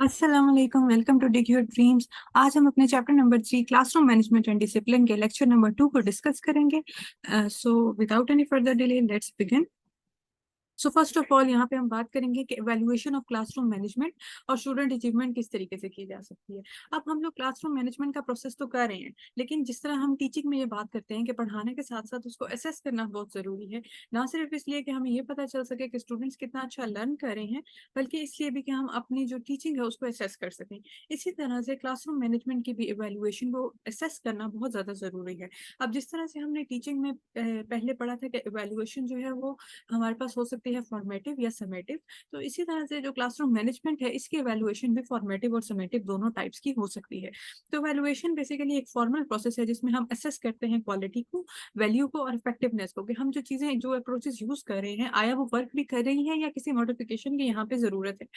अस्सलाम वालेकुम। Welcome to dig your dreams. आज हम अपने chapter number 3 classroom management and discipline के लेक्चर नंबर 2 को डिस्कस करेंगे। So without any further delay let's begin. So first of all यहाँ पे हम बात करेंगे कि एवेल्युएशन ऑफ क्लासरूम मैनेजमेंट और स्टूडेंट अचीवमेंट किस तरीके से की जा सकती है। अब हम लोग क्लासरूम मैनेजमेंट का प्रोसेस तो कर रहे हैं, लेकिन जिस तरह हम टीचिंग में ये बात करते हैं कि पढ़ाने के साथ साथ उसको असेस करना बहुत ज़रूरी है, ना सिर्फ इसलिए कि हमें ये पता चल सके कि स्टूडेंट्स कितना अच्छा लर्न कर रहे हैं, बल्कि इसलिए भी कि हम अपनी जो टीचिंग है उसको असेस कर सकें। इसी तरह से क्लासरूम मैनेजमेंट की भी एवेल्युएशन को असेस करना बहुत ज़्यादा ज़रूरी है। अब जिस तरह से हमने टीचिंग में पहले पढ़ा था कि एवेल्युएशन जो है वो हमारे पास हो सकती है फॉर्मेटिव या समेटिव, तो इसी तरह से जो क्लासरूम मैनेजमेंट है इसकी एवेल्युएशन भी फॉर्मेटिव और समेटिव दोनों टाइप्स की हो सकती है। तो एवेल्युएशन बेसिकली एक फॉर्मल प्रोसेस है जिसमें हम असेस करते हैं क्वालिटी को, वैल्यू को और इफेक्टिवनेस को, कि हम जो चीजें जो अप्रोचेस यूज कर रहे हैं आया वो वर्क भी कर रही है या किसी मॉडिफिकेशन की यहाँ पे जरूरत है।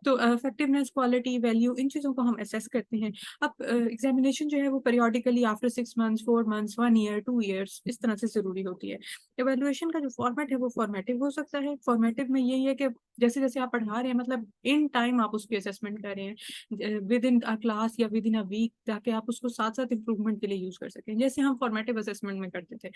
तो इफेक्टिवनेस, क्वालिटी, वैल्यू, इन चीज़ों को हम असेस करते हैं। अब एग्जामिनेशन जो है वो periodically after 6 months, 4 months, 1 year, 2 years इस तरह से ज़रूरी होती है। इवैल्यूएशन का जो फॉर्मेट है वो फॉर्मेटिव हो सकता है। फॉर्मेटिव में यही है कि जैसे-जैसे आप पढ़ा रहे हैं, मतलब इन टाइम आप उसकी असेसमेंट कर रहे हैं, विद इन क्लास या विद इन अ वीक, ताकि आप उसको साथ-साथ इम्प्रूवमेंट के लिए यूज़ कर सकें, जैसे हम फॉर्मेटिव असेसमेंट में करते थे।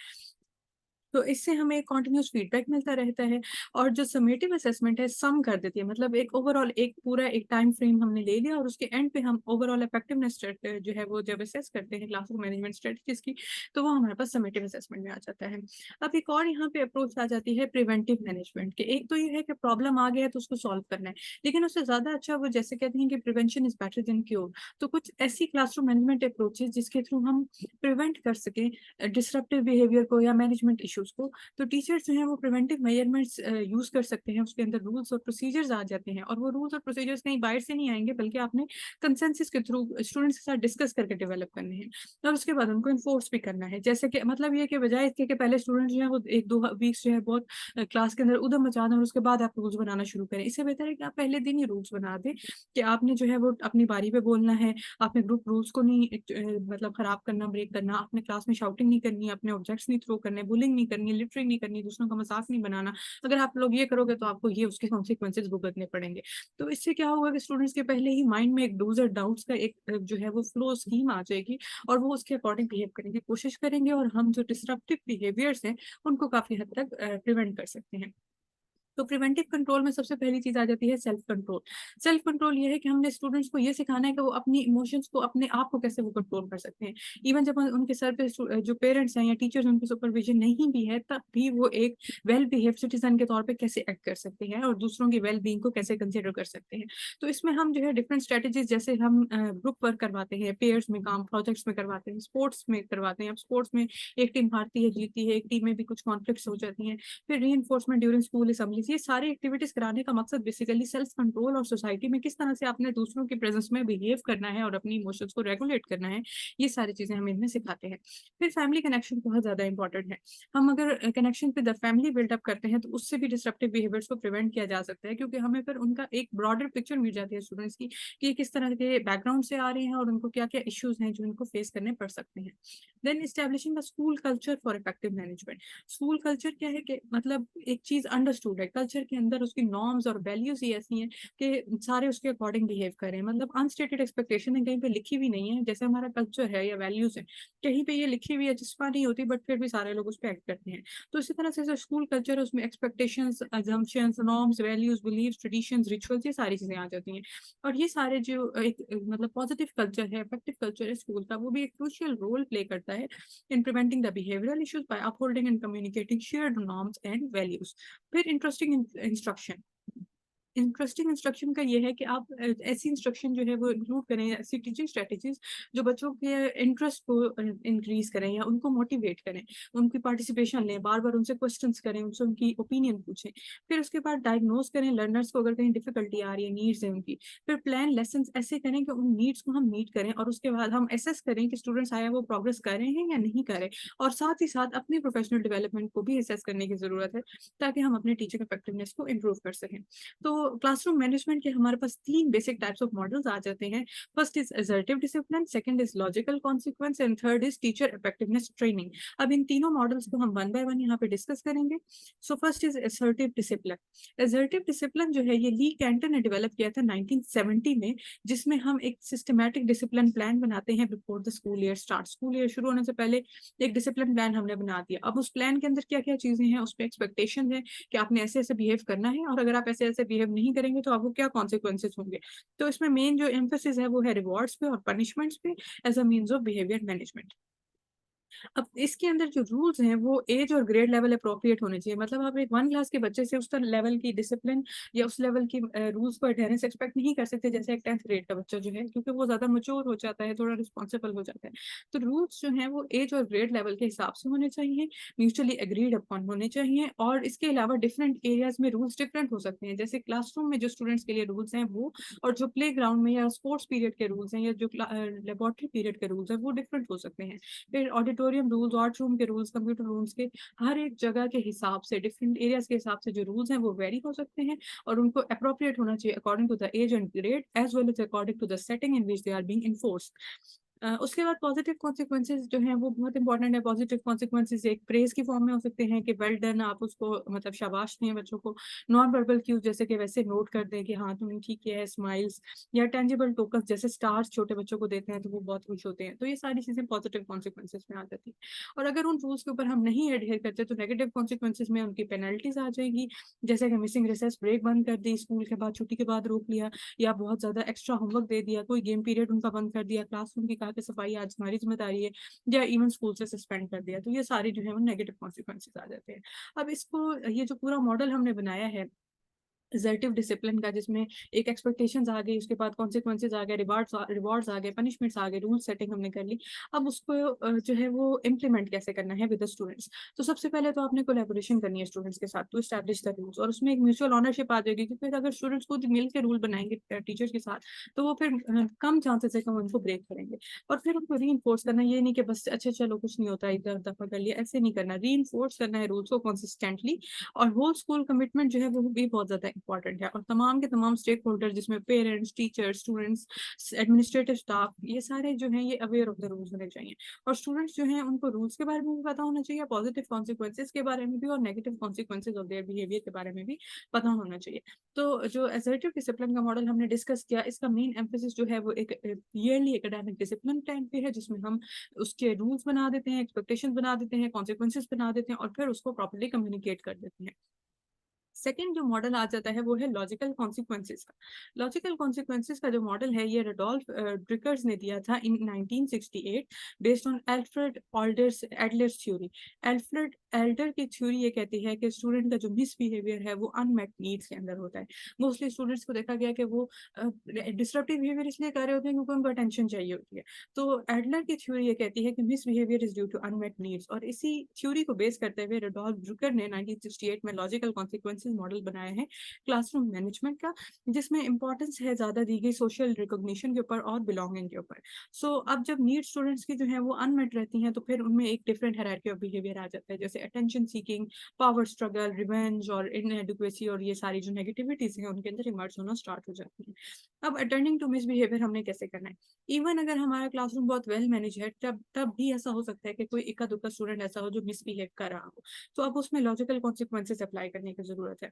तो इससे हमें एक कंटिन्यूअस फीडबैक मिलता रहता है। और जो समेटिव असेसमेंट है सम कर देती है, मतलब एक ओवरऑल एक पूरा एक टाइम फ्रेम हमने ले लिया और उसके एंड पे हम ओवरऑल इफेक्टिवनेस जो है वो जब असेस करते हैं क्लासरूम मैनेजमेंट स्ट्रेटजीज की, तो वो हमारे पास समेटिव असेसमेंट में आ जाता है। अब एक और यहाँ पे अप्रोच आ जाती है प्रिवेंटिव मैनेजमेंट के। एक तो ये है कि प्रॉब्लम आ गया है तो उसको सॉल्व करना है, लेकिन उससे ज्यादा अच्छा वो जैसे कहते हैं कि prevention is better than cure. तो कुछ ऐसी क्लासरूम मैनेजमेंट अप्रोचेज जिसके थ्रू हम प्रिवेंट कर सकें डिसरप्टिव बिहेवियर को या मैनेजमेंट इश्यूज को। तो टीचर्स जो हैं वो प्रिवेंटिव मेजरमेंट्स यूज कर सकते हैं। उसके अंदर रूल्स और प्रोसीजर्स आ जाते हैं, और वो रूल्स और प्रोसीजर्स कहीं बाहर से नहीं आएंगे, बल्कि आपने कंसेंसस के थ्रू स्टूडेंट्स के साथ डिस्कस करके डेवलप करने हैं और उसके बाद उनको इन्फोर्स भी करना है। जैसे कि मतलब ये कि बजाय इसके कि पहले स्टूडेंट जो है वो 1-2 वीक्स जो है बहुत क्लास के अंदर उधम मचा दें और उसके बाद आप रूल्स बनाना शुरू करें, इससे बेहतर है कि आप पहले दिन ही रूल्स बना दें कि आपने जो है वो अपनी बारी पे बोलना है। आपने ग्रुप रूल्स को नहीं मतलब खराब करना, ब्रेक करना। आपने क्लास में शाउटिंग नहीं करनी, अपने ऑब्जेक्ट्स नहीं थ्रो करने, बुलिंग नहीं करनी, लिटरिंग नहीं करनी, दूसरों का मजाक नहीं बनाना। अगर आप लोग ये करोगे तो आपको ये उसके कॉन्सिक्वेंसेज भुगतने पड़ेंगे। तो इससे क्या होगा कि स्टूडेंट्स के पहले ही माइंड में एक डूज और डाउट्स का एक जो है वो फ्लो स्कीम आ जाएगी, और वो उसके अकॉर्डिंग बिहेव करने की कोशिश करेंगे, और हम जो डिस्ट्रप्टिव बिहेवियर्स हैं उनको काफी हद तक प्रिवेंट कर सकते हैं। तो प्रिवेंटिव कंट्रोल में सबसे पहली चीज आ जाती है सेल्फ कंट्रोल। सेल्फ कंट्रोल ये है कि हमने स्टूडेंट्स को ये सिखाना है कि वो अपनी इमोशंस को, अपने आप को कैसे वो कंट्रोल कर सकते हैं। इवन जब उनके सर पे जो पेरेंट्स हैं या टीचर्स उनके सुपरविजन नहीं भी है, तब भी वो एक वेल बिहेव सिटीजन के तौर पे कैसे एक्ट कर सकते हैं और दूसरों की वेल बीइंग को कैसे कंसिडर कर सकते हैं। तो इसमें हम जो है डिफरेंट स्ट्रेटेजीज, जैसे हम ग्रुप वर्क करवाते हैं, पेयर्स में काम, प्रोजेक्ट्स में करवाते हैं, स्पोर्ट्स में करवाते हैं। अब स्पोर्ट्स में एक टीम हारती है, जीतती है, एक टीम में भी कुछ कॉन्फ्लिक्ट्स हो जाती हैं। फिर रीइंफोर्समेंट ड्यूरिंग स्कूल असेंबलीज, ये सारी एक्टिविटीज कराने का मकसद बेसिकली सेल्फ कंट्रोल और सोसाइटी में किस तरह से आपने दूसरों के प्रेजेंस में बिहेव करना है और अपनी इमोशंस को रेगुलेट करना है, ये सारी चीजें हम इनमें सिखाते हैं। फिर फैमिली कनेक्शन बहुत ज्यादा इंपॉर्टेंट है। हम अगर connection with the family build up करते हैं तो उससे भी डिस्ट्रप्टिव बिहेवियर्स को प्रिवेंट किया जा सकता है, क्योंकि हमें फिर उनका एक ब्रॉडर पिक्चर मिल जाती है स्टूडेंट्स की कि ये किस तरह के बैकग्राउंड से आ रहे हैं और उनको क्या क्या इश्यूज हैं जो इनको फेस करने पड़ सकते हैं। Then establishing the school culture for effective management. School culture क्या है कि मतलब एक चीज अंडरस्टूड है, कल्चर के अंदर उसकी नॉर्म्स और वैल्यूज ही ऐसी हैं कि सारे उसके अकॉर्डिंग बिहेव करें। मतलब अनस्टेटेड एक्सपेक्टेशन है, कहीं पे लिखी हुई नहीं है, जैसे हमारा कल्चर है या वैल्यूज है, कहीं पे ये लिखी हुई है जिसपा नहीं होती, बट फिर भी सारे लोग उस पर एक्ट करते हैं। तो इसी तरह से जो स्कूल कल्चर है उसमें expectations, assumptions, norms, values, beliefs, traditions, rituals, ये सारी चीजें आ जाती हैं। और ये सारे जो एक मतलब पॉजिटिव कल्चर है, इफेक्टिव कल्चर है स्कूल का, वो भी एक क्रूशियल रोल प्ले करता है in preventing the behavioral issues by upholding and communicating shared norms and values. फिर इंटरेस्टिंग इंस्ट्रक्शन। इंटरेस्टिंग इंस्ट्रक्शन का ये है कि आप ऐसी इंस्ट्रक्शन जो है वो इंक्लूड करें, ऐसी टीचिंग स्ट्रेटेजीज जो बच्चों के इंटरेस्ट को इंक्रीज करें या उनको मोटिवेट करें, उनकी पार्टिसिपेशन लें, बार बार उनसे क्वेश्चंस करें, उनसे उनकी ओपिनियन पूछें। फिर उसके बाद डायग्नोज करें लर्नर्स को अगर कहीं डिफिकल्टी आ रही है, नीड्स है उनकी। फिर प्लान लेसन ऐसे करें कि उन नीड्स को हम मीट करें, और उसके बाद हम एसेस करें कि स्टूडेंट्स आया वो प्रोग्रेस कर रहे हैं या नहीं कर रहे। और साथ ही साथ अपनी प्रोफेशनल डेवलपमेंट को भी एसेस करने की जरूरत है, ताकि हम अपने टीचिंग इफेक्टिवनेस को इम्प्रूव कर सकें। तो क्लासरूम मैनेजमेंट के हमारे पास 3 बेसिक टाइप्स ऑफ मॉडल्स आ जाते हैं। First is assertive discipline, second is logical consequence and third is teacher effectiveness training. अब इन तीनों मॉडल्स को हम वन बाय वन यहाँ पे डिस्कस करेंगे। So first is assertive discipline. Assertive discipline जो है ये ली कैंटर ने डेवलप किया था 1970 में, जिसमें हम एक सिस्टमैटिक डिसिप्लिन प्लान बनाते हैं before the school year start. School year शुरू होने से पहले एक डिसिप्लिन प्लान हमने बना दिया। अब उस प्लान के अंदर क्या क्या चीजें हैं, उस पर एक्सपेक्टेशन है कि आपने ऐसे ऐसे बिहेव करना है, और अगर आप ऐसे ऐसे बिहेव नहीं करेंगे तो आपको क्या कॉन्सिक्वेंसेज होंगे। तो इसमें मेन जो एम्फेसिस है वो है रिवॉर्ड्स पे और पनिशमेंट्स पे as a means of behaviour management. अब इसके अंदर जो रूल्स हैं वो एज और ग्रेड लेवल अप्रोप्रिएट होने चाहिए। मतलब आप एक 1 क्लास के बच्चे से उस लेवल की डिसिप्लिन या उस लेवल की रूल्स को अडेरेंस एक्सपेक्ट नहीं कर सकते जैसे एक 10th ग्रेड का बच्चा जो है, क्योंकि वो ज्यादा मैच्योर हो जाता है, थोड़ा रिस्पॉन्सिबल हो जाता है। तो रूल्स जो हैं वो एज और ग्रेड लेवल के हिसाब से होने चाहिए, म्यूचुअली एग्रीड अपॉन होने चाहिए। और इसके अलावा डिफरेंट एरियाज में रूल्स डिफरेंट हो सकते हैं। जैसे क्लासरूम में जो स्टूडेंट्स के लिए रूल्स हैं वो, और जो प्ले ग्राउंड में या स्पोर्ट्स पीरियड के रूल्स हैं या जो लेबोरेटरी पीरियड के रूल्स हैं वो डिफरेंट हो सकते हैं। फिर ऑडिटोरियम रूल्स, आर्ट रूम के रूल्स, कंप्यूटर रूम्स के, हर एक जगह के हिसाब से, डिफरेंट एरियाज के हिसाब से जो रूल्स हैं वो वेरी हो सकते हैं, और उनको अप्रोप्रिएट होना चाहिए according to the age and grade as well as according to the setting in which they are being enforced. उसके बाद पॉजिटिव कॉन्सिक्वेंसेज जो हैं वो बहुत इंपॉर्टेंट है। पॉजिटिव कॉन्सिक्वेंसेज एक प्रेज की फॉर्म में हो सकते हैं कि वेल डन, आप उसको मतलब शाबाश दें बच्चों को। नॉन वर्बल क्यूज जैसे कि वैसे नोट कर दें कि हाँ तुमने ठीक किया है, स्माइल्स, या टेंजिबल टोकन्स जैसे स्टार्स छोटे बच्चों को देते हैं तो वो बहुत खुश होते हैं। तो ये सारी चीजें पॉजिटिव कॉन्सिक्वेंसेज में आ जाती है। और अगर उन रूल्स के ऊपर हम नहीं एडहेयर करते तो नेगेटिव कॉन्सिक्वेंसेज में उनकी पेनल्टीज आ जाएगी, जैसे कि मिसिंग रिसेस ब्रेक बंद कर दी, स्कूल के बाद छुट्टी के बाद रोक लिया, या बहुत ज्यादा एक्स्ट्रा होमवर्क दे दिया, कोई गेम पीरियड उनका बंद कर दिया, क्लासरूम की कहा कि सफाई आज हमारी जिम्मेदारी है, या इवन स्कूल से सस्पेंड कर दिया। तो ये सारे जो है वो नेगेटिव कॉन्सिक्वेंसेज आ जाते हैं। अब इसको, ये जो पूरा मॉडल हमने बनाया है असर्टिव डिसिप्लिन का, जिसमें एक एक्सपेक्टेशंस आ गई, उसके बाद कॉन्सिक्वेंसेज आ गए, रिवॉर्ड्स आ गए, पनिशमेंट्स आ गए, रूल सेटिंग हमने कर ली। अब उसको जो है वो इम्प्लीमेंट कैसे करना है विद द स्टूडेंट्स। तो सबसे पहले तो आपने कोलैबोरेशन करनी है स्टूडेंट्स के साथ टू एस्टैब्लिश द रूल्स, और उसमें एक म्यूचुअल ऑनरशिप आ जाएगी, क्योंकि अगर स्टूडेंट्स खुद मिल के रूल बनाएंगे टीचर्स के साथ तो वो फिर कम चांसेस है कि हम उनको ब्रेक करेंगे। और फिर उनको री करना, ये नहीं कि बस अच्छा चलो कुछ नहीं होता इधर दफा कर लिया, ऐसे नहीं करना। री करना है रूल्स को कंसिस्टेंटली। और होल स्कूल कमिटमेंट जो है वो भी बहुत ज्यादा इंपॉर्टेंट है, और तमाम के तमाम स्टेक होल्डर जिसमें parents, teachers, students, administrative staff, ये सारे जो हैं ये अवेयर ऑफ द रूल्स होने चाहिए। और स्टूडेंट्स जो हैं उनको रूल्स के बारे में भी पता होना चाहिए, पॉजिटिव कॉन्सिक्वेंसेज के बारे में भी, और negative consequences of their behaviour के बारे में भी पता होना चाहिए। तो जो असर्टिव डिसिप्लिन का मॉडल हमने डिस्कस किया, इसका मेन एम्फेसिस जो है वो एक ईयरली एकेडमिक डिसिप्लिन प्लान पे है, जिसमें हम उसके रूल्स बना देते हैं, एक्सपेक्टेशंस बना देते हैं, कॉन्सिक्वेंसेज बना देते हैं, और फिर उसको प्रॉपर्ली कम्युनिकेट कर देते हैं। सेकेंड जो मॉडल आ जाता है वो है लॉजिकल कॉन्सिक्वेंसेस का। लॉजिकल कॉन्सिक्वेंसेस का जो मॉडल है ये रडोल्फ ड्रिकर्स ने दिया था in 1968 based on Alfred Adler's theory. Alfred Adler की थ्योरी ये कहती है कि स्टूडेंट का जो मिसबिहेवियर है वो अनमेट नीड्स के अंदर होता है। मोस्टली स्टूडेंट्स को देखा गया कि वो डिस्ट्रप्टिव बिहेवियर इसलिए कर रहे होते हैं क्योंकि उनको अटेंशन चाहिए होती है। तो एडलर की थ्योरी ये कहती है कि misbehaviour is due to unmet needs, और इसी थ्योरी को बेस करते हुए रडोल्फ ड्रिकर ने 1968 में लॉजिकल कॉन्सिक्वेंसेस मॉडल बनाया है क्लासरूम मैनेजमेंट का, जिसमें इंपॉर्टेंस है ज्यादा दी गई सोशल रिकॉग्निशन के ऊपर और बिलोंगिंग के ऊपर। सो अब जब नीड स्टूडेंट्स की जो है वो अनमेट रहती हैं तो फिर उनमें एक डिफरेंट हायरार्की ऑफ बिहेवियर आ जाता है, जैसे attention seeking, power struggle, revenge और इनएडुकेसी, और ये सारी जो नेगेटिविटीज हैं उनके अंदर इमर्ज होना स्टार्ट हो जाती है। अब अटेंडिंग टू मिसबिहेवियर हमने कैसे करना है। इवन अगर हमारा क्लासरूम बहुत वेल मैनेज है, तब भी ऐसा हो सकता है कि कोई इक्का दुक्का स्टूडेंट ऐसा हो जो मिसबिहेव कर रहा हो, तो अब उसमें लॉजिकल कॉन्सिक्वेंसेस अप्लाई करने की जरूरत है,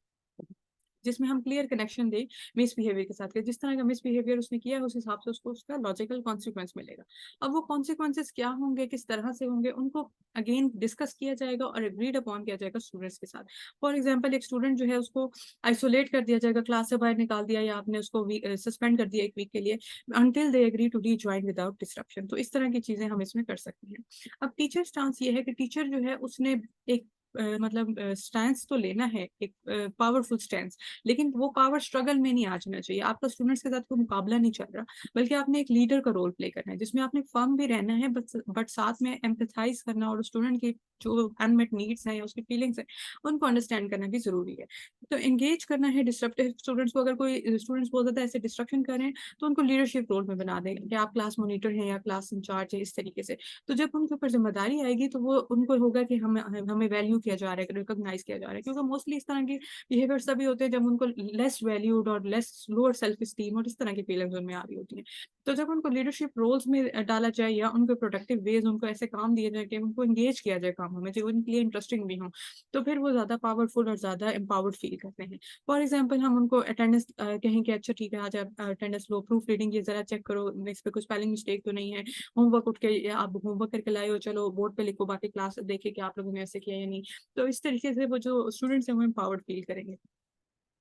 जिसमें हम क्लियर कनेक्शन दें मिसबिहेवियर के साथ, कि जिस तरह का मिसबिहेवियर उसने किया है उस हिसाब से उसको उसका लॉजिकल कॉन्सिक्वेंस मिलेगा। अब वो कॉन्सिक्वेंसेस क्या होंगे, किस तरह से होंगे, उनको अगेन डिस्कस किया जाएगा और एग्रीड अपॉन किया जाएगा स्टूडेंट्स के साथ। फॉर एग्जाम्पल एक स्टूडेंट जो है उसको आइसोलेट कर दिया जाएगा, क्लास से बाहर निकाल दिया, या आपने उसको सस्पेंड कर दिया एक वीक के लिए, until they agree to rejoin without disruption. तो इस तरह की चीजें हम इसमें कर सकते हैं। अब टीचर स्टांस ये है कि टीचर जो है उसने एक मतलब स्टैंस तो लेना है, एक पावरफुल स्टैंस, लेकिन वो पावर स्ट्रगल में नहीं आ जाना चाहिए। आपका स्टूडेंट्स के साथ कोई मुकाबला नहीं चल रहा, बल्कि आपने एक लीडर का रोल प्ले करना है, जिसमें आपने फर्म भी रहना है, बट साथ में एम्पैथाइज करना और स्टूडेंट की जो अनमेट नीड्स हैं या उसकी फीलिंग्स हैं उनको अंडरस्टैंड करना भी जरूरी है। तो एंगेज करना है डिस्ट्रप्टिव स्टूडेंट्स को। अगर कोई स्टूडेंट्स बहुत ज्यादा ऐसे डिस्ट्रक्शन कर रहे हैं तो उनको लीडरशिप रोल में बना दें कि आप क्लास मॉनिटर हैं या क्लास इंचार्ज है, इस तरीके से। तो जब उनके ऊपर जिम्मेदारी आएगी तो वो उनको होगा कि हमें वैल्यू वैल्यू किया जा रहा है, रिकॉग्नाइज किया जा रहा है, क्योंकि मोस्टली इस तरह के बिहेवियर तभी होते हैं जब उनको लेस वैल्यूड और लेस लोअर सेल्फ स्टीम और इस तरह की फीलिंग्स उनमें आ रही होती हैं। तो जब उनको लीडरशिप रोल्स में डाला जाए या उनको प्रोडक्टिव वेज उनको ऐसे काम दिए जाए कि उनको एंगेज किया जाए कामों में जो उनके लिए इंटरेस्टिंग भी हों, तो फिर वो ज़्यादा पावरफुल और ज़्यादा एम्पावर्ड फील करते हैं। फॉर एग्जाम्पल हम उनको अटेंडेंस कहें कि अच्छा ठीक है आज आप अटेंडेंस लो, प्रूफ रीडिंग ये ज़रा चेक करो, इस पे कुछ स्पेलिंग मिस्टेक तो नहीं है, होमवर्क उठ के आप होमवर्क करके लाए हो, चलो बोर्ड पे लिखो, बाकी क्लास देखे कि आप लोगों ने ऐसे किया या नहीं। तो इस तरीके से वो जो स्टूडेंट्स हैं वो एम्पावर्ड फील करेंगे।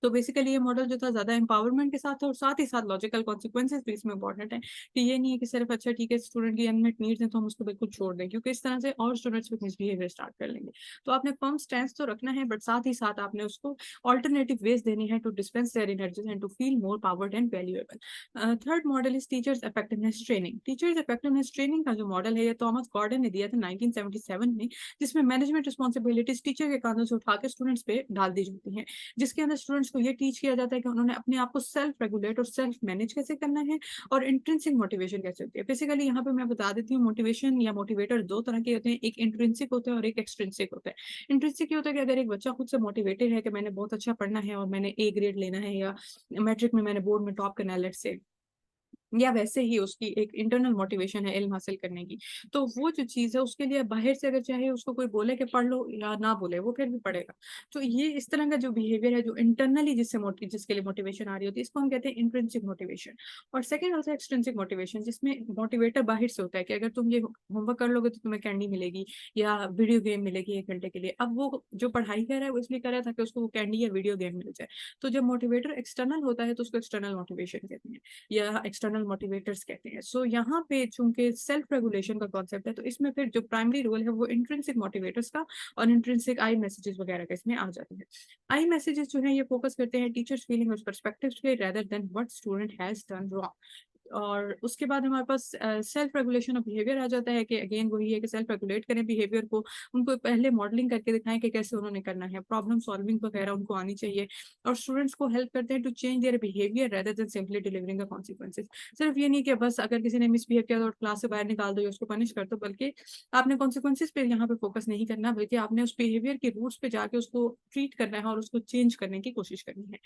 तो बेसिकली ये मॉडल जो था ज़्यादा एम्पावरमेंट के साथ था और साथ ही साथ लॉजिकल कॉन्सिक्वेंसेस भी इसमें इम्पोर्टेंट है कि ये नहीं है कि सिर्फ अच्छा ठीक है स्टूडेंट की अनमेट नीड्स हैं तो हम उसको बिल्कुल छोड़ दें, क्योंकि इस तरह से और स्टूडेंट्स भी मिसबिहेवियर स्टार्ट कर लेंगे। तो आपने फर्म स्टैंस तो रखना है बट साथ ही साथ आपने उसको ऑल्टरनेटिव वेज देने हैं to dispense their energies and to feel more powered and valuable. Third model is teachers effectiveness training. Teachers effectiveness training का जो मॉडल है ये थॉमस गॉर्डन ने दिया था 1977 में, जिसमें मैनेजमेंट रिस्पॉन्सिबिलिटीज टीचर के कांधों से उठा के स्टूडेंट्स पे डाल दी जाती हैं, जिसके अंदर स्टूडेंट्स को ये टीच किया जाता है कि उन्होंने अपने आप को सेल्फ रेगुलेट और सेल्फ मैनेज कैसे करना है और इंट्रिंसिक मोटिवेशन कैसे होती है। बेसिकली यहाँ पे मैं बता देती हूँ, मोटिवेशन या मोटिवेटर दो तरह के होते हैं, एक इंट्रिंसिक होता है और एक एक्सट्रिंसिक होता है। इंट्रिंसिक ये होता है कि अगर एक बच्चा खुद से मोटिवेटेड है कि मैंने बहुत अच्छा पढ़ना है और मैंने ए ग्रेड लेना है या मैट्रिक में मैंने बोर्ड में टॉप करना है लेट्स से, या वैसे ही उसकी एक इंटरनल मोटिवेशन है इल्म हासिल करने की, तो वो जो चीज़ है उसके लिए बाहर से अगर चाहे उसको कोई बोले कि पढ़ लो या ना बोले वो फिर भी पढ़ेगा। तो ये इस तरह का जो बिहेवियर है जो इंटरनली जिसके लिए मोटिवेशन आ रही होती है, इसको हम कहते हैं इंट्रिंसिक मोटिवेशन। और सेकंड होता है एक्सट्रिंसिक मोटिवेशन, जिसमें मोटिवेटर बाहर से होता है कि अगर तुम ये होमवर्क कर लोगे तो तुम्हें कैंडी मिलेगी या वीडियो गेम मिलेगी 1 घंटे के लिए। अब वो जो पढ़ाई कर रहा है वो इसलिए कर रहा है ताकि उसको वो कैंडी या वीडियो गेम मिल जाए। तो जब मोटिवेटर एक्सटर्नल होता है तो उसको एक्सटर्नल मोटिवेशन कहते हैं या एक्सटर्नल मोटिवेटर्स कहते हैं। सो यहाँ पे चूंकि सेल्फ रेगुलेशन का कॉन्सेप्ट है तो इसमें फिर जो प्राइमरी रोल है वो इंट्रिंसिक मोटिवेटर्स का और इंट्रिंसिक आई मैसेजेस वगैरह का इसमें आ जाते हैं। आई मैसेजेस जो है ये फोकस करते हैं टीचर्स फीलिंग और पर्सपेक्टिव पे rather than what student has done wrong. और उसके बाद हमारे पास सेल्फ रेगुलेशन ऑफ बिहेवियर आ जाता है कि अगेन वही है कि सेल्फ रेगुलेट करें बिहेवियर को, उनको पहले मॉडलिंग करके दिखाएं कि कैसे उन्होंने करना है, प्रॉब्लम सॉल्विंग वगैरह उनको आनी चाहिए और स्टूडेंट्स को हेल्प करते हैं to change their behaviour rather than simply delivering the consequences. सिर्फ ये नहीं कि बस अगर किसी ने मिसबिहेव किया तो क्लास से बाहर निकाल दो या उसको पनिश कर दो, बल्कि आपने कॉन्सिक्वेंसेज पे यहाँ पे फोकस नहीं करना, बल्कि आपने उस बिहेवियर के रूट्स पे जाके उसको ट्रीट करना है और उसको चेंज करने की कोशिश करनी है।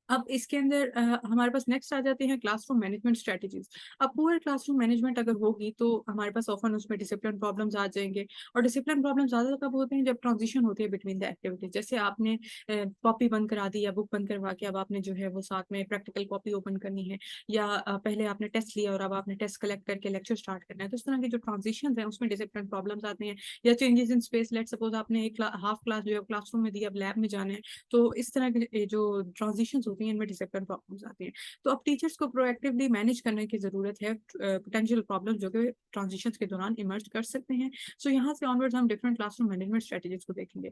अब इसके अंदर हमारे पास नेक्स्ट आ जाते हैं क्लासरूम मैनेजमेंट स्ट्रेटजीज। अब पुअर क्लासरूम मैनेजमेंट अगर होगी तो हमारे पास ऑफन उसमें डिसिप्लिन प्रॉब्लम्स आ जाएंगे और डिसिप्लिन प्रॉब्लम ज्यादा कब होते हैं जब ट्रांजिशन होती है बिटवीन द एक्टिविटीज। जैसे आपने कॉपी बंद करा दी या बुक बंद करवा के अब आपने जो है वो साथ में प्रैक्टिकल कॉपी ओपन करनी है, या पहले आपने टेस्ट लिया और अब आपने टेस्ट कलेक्ट करके लेक्चर स्टार्ट करना है। तो इस तरह के जो ट्रांजिशन है उसमें डिसिप्लिन प्रॉब्लम्स आती हैं, या changes in space, let suppose आपने एक हाफ क्लास जो है क्लासरूम में दी, अब लैब में जाना है, तो इस तरह के जो ट्रांजिशंस होती हैं इनमें डिसिप्लिन प्रॉब्लम्स आती हैं। तो अब टीचर्स को प्रोएक्टिवली मैनेज करने की जरूरत है पोटेंशियल प्रॉब्लम जो कि ट्रांजिशंस के दौरान इमर्ज कर सकते हैं। सो यहाँ से ऑनवर्ड्स हम डिफरेंट क्लासरूम मैनेजमेंट स्ट्रेटेजीज को देखेंगे।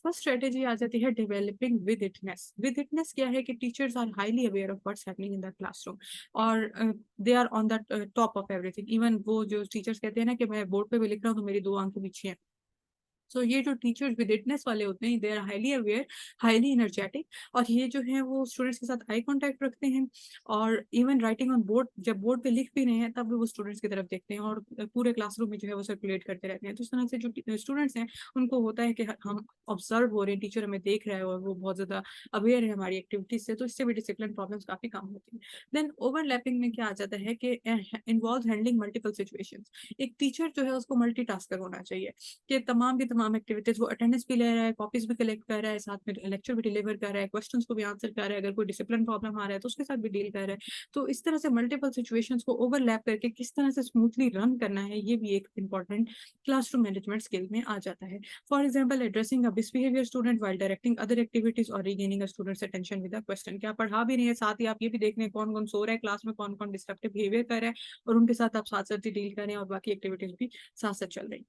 फर्स्ट स्ट्रेटेजी आ जाती है developing withitness. Withitness क्या है कि teachers are highly aware of what's happening in the classroom और they are on the top of everything. Even वो जो टीचर्स कहते हैं ना कि मैं बोर्ड पे भी लिख रहा हूँ तो मेरी 2 आंखें पीछे हैं। सो ये जो टीचर्स विद वाले होते हैं they are highly aware, highly energetic, और ये जो है वो स्टूडेंट्स के साथ आई कांटेक्ट रखते हैं और इवन राइटिंग ऑन बोर्ड, जब बोर्ड पे लिख भी रहे हैं तब भी वो स्टूडेंट्स की तरफ देखते हैं और पूरे क्लासरूम में जो है वो सर्कुलेट करते रहते हैं। तो इस तरह से जो स्टूडेंट्स हैं उनको होता है कि हम ऑब्जर्व हो रहे हैं, टीचर हमें देख रहा है और वो बहुत ज्यादा अवेयर है हमारी एक्टिविटीज से, तो इससे भी डिसिप्लिन प्रॉब्लम्स काफी कम होती हैं। देन ओवरलैपिंग में क्या आ जाता है कि इन्वॉल्व हैंडलिंग मल्टीपल सिचुएशंस। एक टीचर जो है उसको मल्टीटास्कर होना चाहिए कि तमाम की तमाम एक्टिविटीज, वो अटेंडेंस भी ले रहा है, कॉपीज भी कलेक्ट कर रहा है, साथ में लेक्चर भी डिलीवर कर रहा है, क्वेश्चंस को भी आंसर कर रहा है, अगर कोई डिसिप्लिन प्रॉब्लम आ रहा है तो उसके साथ भी डील कर रहा है। तो इस तरह से मल्टीपल सिचुएशंस को ओवरलैप करके किस तरह से स्मूथली रन करना है ये भी एक इंपॉर्टेंट क्लासरूम मैनेजमेंट स्किल में आ जाता है। For example addressing a misbehaviour student while directing other activities और regaining a student's attention with a question. क्या पढ़ा भी नहीं है, साथ ही आप ये भी देख रहे हैं कौन कौन सो रहा है क्लास में, कौन कौन डिस्ट्रक्टिव बिहेवियर कर रहा है, और उनके साथ आप साथ साथ डील करें और बाकी एक्टिविटीज भी साथ साथ चल रही।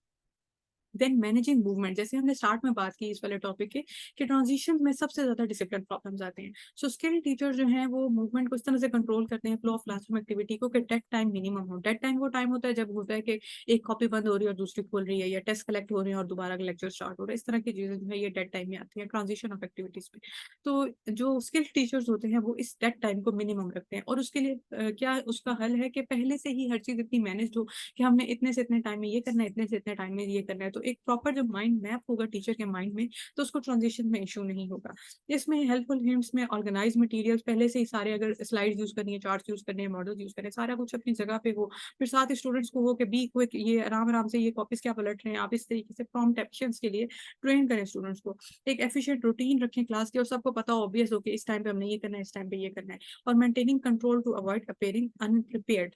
देन मैनेजिंग मूवमेंट, जैसे हमने स्टार्ट में बात की इस वाले टॉपिक के कि ट्रांजिशन में सबसे ज्यादा डिसिप्लिन प्रॉब्लम्स आते हैं। सो स्किल्ड टीचर जो हैं वो मूवमेंट को इस तरह से कंट्रोल करते हैं फ्लो ऑफ क्लासरूम एक्टिविटी को कि डेड टाइम मिनिमम हो। डेड टाइम वो टाइम होता है जब होता है कि एक कॉपी बंद हो रही है और दूसरी खुल रही है, या टेस्ट कलेक्ट हो रहे हैं और दोबारा लेक्चर स्टार्ट हो रहा है। इस तरह की चीजें जो है ये डेड टाइम में आती है ट्रांजिशन ऑफ एक्टिविटीज में। तो जो स्किल्ड टीचर्स होते हैं वो इस डेड टाइम को मिनिमम रखते हैं और उसके लिए क्या उसका हल है कि पहले से ही हर चीज इतनी मैनेज हो कि हमने इतने से इतने टाइम में ये करना है, इतने से इतने टाइम में ये करना है। तो एक प्रॉपर जब माइंड मैप होगा टीचर के माइंड में, तो उसको ट्रांजिशन में इशू नहीं होगा। इसमें हेल्पफुल हिंट्स में ऑर्गेनाइज मटेरियल्स पहले से ही सारे, अगर स्लाइड्स यूज करनी है, चार्ट्स यूज करने हैं, मॉडल्स यूज करें, सारा कुछ अपनी जगह पे हो। फिर साथ ही स्टूडेंट्स को हो कि बी क्विक, ये आराम आराम से ये कॉपीज क्या पलट रहे हैं, आप इस तरीके से प्रॉम्प्ट एक्शंस के लिए ट्रेन करें स्टूडेंट्स को। एक एफिशिएंट रूटीन रखें क्लास के, और सबको पता ऑब्वियस हो कि इस टाइम पे हमने ये करना है, इस टाइम पे ये करना है। और maintaining control to avoid appearing unprepared.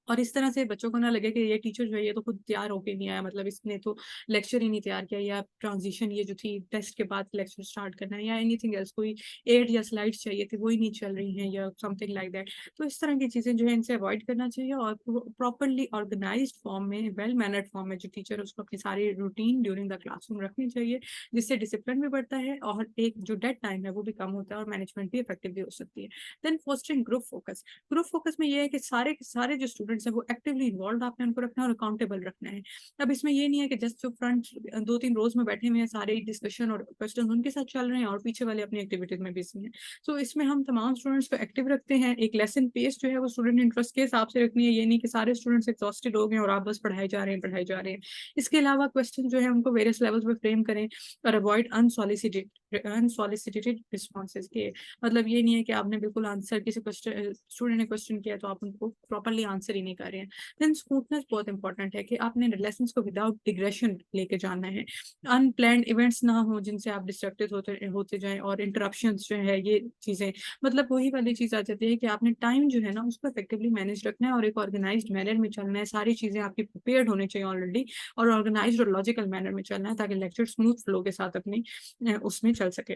और इस तरह से बच्चों को ना लगे कि ये टीचर जो है ये तो खुद तैयार होके नहीं आया, मतलब इसने तो लेक्चर ही नहीं तैयार किया, या ट्रांजिशन ये जो थी टेस्ट के बाद लेक्चर स्टार्ट करना है, या एनीथिंग एल्स, कोई एड या स्लाइड्स चाहिए थी वही नहीं चल रही हैं, या समथिंग लाइक दैट। तो इस तरह की चीज़ें जो है इनसे अवॉइड करना चाहिए, और प्रॉपरली ऑर्गेनाइज्ड फॉर्म में, वेल मैनर्ड फॉर्म में जो टीचर उसको अपनी सारी रूटीन ड्यूरिंग द क्लासरूम रखनी चाहिए, जिससे डिसिप्लिन भी बढ़ता है और एक जो डेड टाइम है वो भी कम होता है, और मैनेजमेंट भी इफेक्टिव भी हो सकती है। Then fostering group focus. Group focus में ये है कि सारे के सारे जो स्टूडेंट्स हैं वो एक्टिवली इन्वॉल्व आपने उनको रखना है और अकाउंटेबल रखना है। अब इसमें ये नहीं है कि जस्ट जो फ्रंट 2-3 रोज में बैठे हुए हैं, सारे डिस्कशन और क्वेश्चन उनके साथ चल रहे हैं और पीछे वाले अपनी एक्टिविटीज में बिजी हैं। तो इसमें हम तमाम स्टूडेंट्स को एक्टिव रखते हैं। एक लेसन पेस जो है वो स्टूडेंट इंटरेस्ट के हिसाब से रखनी है, ये नहीं कि सारे स्टूडेंट्स एग्जॉस्टेड हो गए और आप बस पढ़ाए जा रहे हैं, पढ़ाए जा रहे हैं। इसके अलावा क्वेश्चन जो है उनको वेरियस लेवल्स पे फ्रेम करें, और अवॉइड अनसॉलिसिटेटेड रिस्पॉन्सेज के। मतलब ये नहीं है कि आपने बिल्कुल आंसर, किसी क्वेश्चन स्टूडेंट ने क्वेश्चन किया तो आप उनको प्रॉपरली आंसर ही नहीं कर रहे हैं। देन स्मूथनेस बहुत इंपॉर्टेंट है कि आपने लेसन्स को विदाउट डिग्रेशन लेके जाना है। अनप्लान्ड इवेंट्स ना हो जिनसे आप डिस्ट्रैक्टेड होते होते जाएं, और इंटरप्शंस जो है ये चीज़ें, मतलब वही वाली चीज़ आ जाती है कि आपने टाइम जो है ना उसको इफेक्टिवली मैनेज रखना है, और एक ऑर्गेनाइज्ड मैनर में चलना है। सारी चीज़ें आपकी प्रिपेयर्ड होनी चाहिए ऑलरेडी, और ऑर्गेनाइज्ड और लॉजिकल मैनर में चलना है, ताकि लेक्चर स्मूथ फ्लो के साथ अपनी उसमें चल सके।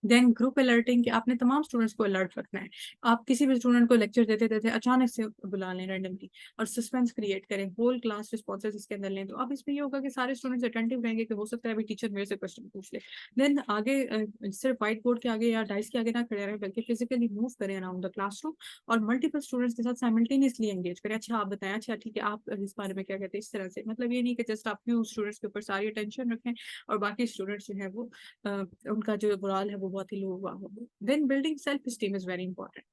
देन ग्रुप अलर्टिंग, कि आपने तमाम स्टूडेंट्स को अलर्ट रखना है। आप किसी भी स्टूडेंट को लेक्चर देते देते अचानक से बुला लें रैंडमली, और सस्पेंस क्रिएट करें, होल क्लास रिस्पॉन्सेज इसके अंदर लें, तो अब इसमें ये होगा कि सारे स्टूडेंट्स अटेंटिव रहेंगे कि हो सकता है अभी टीचर मेरे से क्वेश्चन पूछ ले। देन आगे सिर्फ व्हाइट बोर्ड के आगे या डाइस के आगे ना खड़े रहें, बल्कि फिजिकली मूव करें अराउंड द क्लासरूम, और मल्टीपल स्टूडेंट्स के साथ साइमल्टेनियसली एंगेज करें। अच्छा आप बताएं, अच्छा ठीक है आप इस बारे में क्या कहते हैं, इस तरह से। मतलब ये नहीं कि जस्ट आप फ्यू स्टूडेंट्स के ऊपर सारी अटेंशन रखें और बाकी स्टूडेंट्स जो है वो उनका जो मोरल है वो बहुत ही लो हुआ हो। Then building self esteem is very important.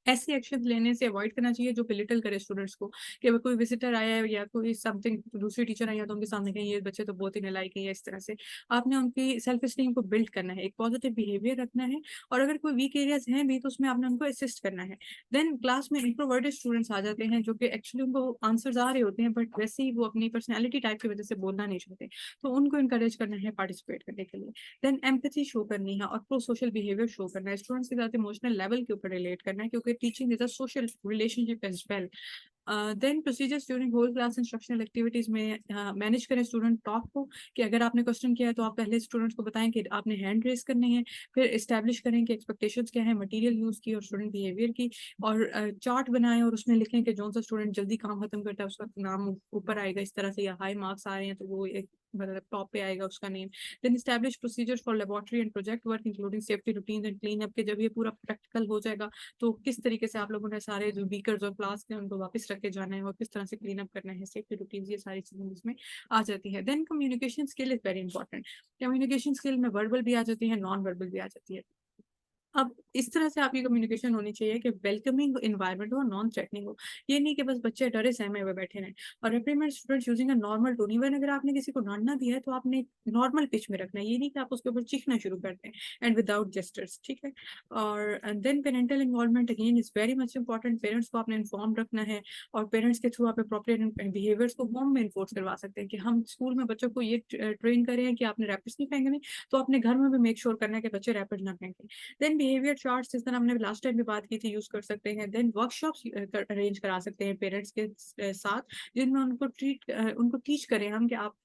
ऐसे एक्शन लेने से अवॉइड करना चाहिए जो बिलिटल करे स्टूडेंट्स को, कि अगर कोई विजिटर आया है या कोई समथिंग दूसरी टीचर आई है तो उनके सामने कहीं ये बच्चे तो बहुत ही नालायक है, या इस तरह से। आपने उनकी सेल्फ स्टीम को बिल्ड करना है, एक पॉजिटिव बिहेवियर रखना है, और अगर कोई वीक एरियाज हैं भी तो उसमें आपने उनको असिस्ट करना है। देन क्लास में इंट्रोवर्टेड स्टूडेंट्स आ जाते हैं जो कि एक्चुअली उनको आंसर्स आ रहे होते हैं, बट वैसे ही वो अपनी पर्सनैलिटी टाइप की वजह से बोलना नहीं चाहते, तो उनको इंकरेज करना है पार्टिसिपेट करने के लिए। देन एम्पैथी शो करनी है और प्रो सोशल बिहेवियर शो करना है, स्टूडेंट्स के साथ इमोशनल लेवल के ऊपर रिलेट करना है, क्योंकि teaching is a social relationship as well. Then procedures during whole class instructional activities में मैनेज करें स्टूडेंट टॉक को, कि अगर आपने क्वेश्चन किया है तो आप पहले स्टूडेंट्स को बताएं कि आपने हैंड रेस करनी है, फिर इस्टेब्लिश करें कि एक्सपेक्टेशंस क्या है मटेरियल यूज की और स्टूडेंट बिहेवियर की, और चार्ट बनाएं और उसमें लिखें कि जो सा स्टूडेंट जल्दी काम खत्म करता है उसका नाम ऊपर आएगा इस तरह से, या हाई मार्क्स आ रहे हैं तो वो एक मतलब टॉप पे आएगा उसका name. Then establish procedures for laboratory and project work including safety routine and clean up, के जब ये पूरा प्रैक्टिकल हो जाएगा तो किस तरीके से आप लोगों ने सारे जो बीकर्स और फ्लास्क हैं उनको वापस रख के जाना है, और किस तरह से क्लीन अप करना है, सेफ्टी रूटीन, ये सारी चीजें इसमें आ जाती है। Then communication skill is very important. Communication skill में वर्बल भी आ जाती है, नॉन वर्बल भी आ जाती है। अब इस तरह से आपकी कम्युनिकेशन होनी चाहिए कि वेलकमिंग इन्वायरमेंट हो, नॉन थ्रेटनिंग हो। ये नहीं कि बस बच्चे डरे सहमे हुए बैठे रहें। और reprimand students using a normal tone, even अगर आपने किसी को डांटना भी है तो आपने नॉर्मल पिच में रखना है, ये नहीं कि आप उसके ऊपर चीखना शुरू कर दें, एंड विदाउट जेस्टर्स, ठीक है। और then parental involvement again is very much important. Parents को आपने इन्फॉर्म रखना है, और पेरेंट्स के थ्रू आप अप्रोप्रिएट बिहेवियर्स को होम में इन्फोर्स करवा सकते हैं, कि हम स्कूल में बच्चों को ये ट्रेन करें कि आपने रैपर्स नहीं फेंकने, तो अपने घर में भी मेक श्योर करना है कि बच्चे रैपर्स ना फेंकें। देन बिहेवियर चार्ट्स, जिस तरह हमने लास्ट टाइम भी बात की थी, यूज कर सकते हैं। देन वर्कशॉप्स अरेंज करा सकते हैं पेरेंट्स के साथ, जिनमें उनको टीच करें हम कि आप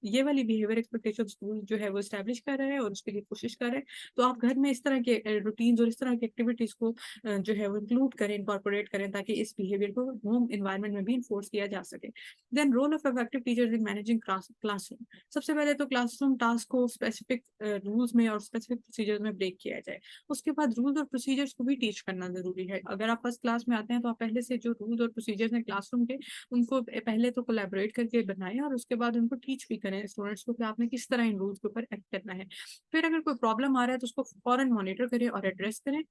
ये वाली बिहेवियर एक्सपेक्टेशन स्कूल जो है वो स्टैब्लिश कर रहे हैं और उसके लिए कोशिश कर रहे हैं, तो आप घर में इस तरह के रूटीन्स और इस तरह की एक्टिविटीज को जो है वो इंक्लूड करें, इनकॉर्पोरेट करें, ताकि इस बिहेवियर को होम इन्वायरमेंट में भी इन्फोर्स किया जा सके। Then role of effective teachers in managing classroom. सबसे पहले तो क्लासरूम टास्क को स्पेसिफिक रूल्स में और स्पेसिफिक प्रोसीजर्स में ब्रेक किया जाए। उसके बाद रूल्स और प्रोसीजर्स को भी टीच करना जरूरी है। अगर आप फर्स्ट क्लास में आते हैं तो आप पहले से जो रूल्स और प्रोसीजर्स हैं क्लासरूम के, उनको पहले तो कोलैबोरेट करके बनाएं, और उसके बाद उनको टीच भी करें स्टूडेंट्स को कि आपने किस तरह इन रूल्स के ऊपर एक्ट करना है। फिर अगर कोई प्रॉब्लम आ रहा है तो उसको फौरन मॉनिटर करें और एड्रेस करें।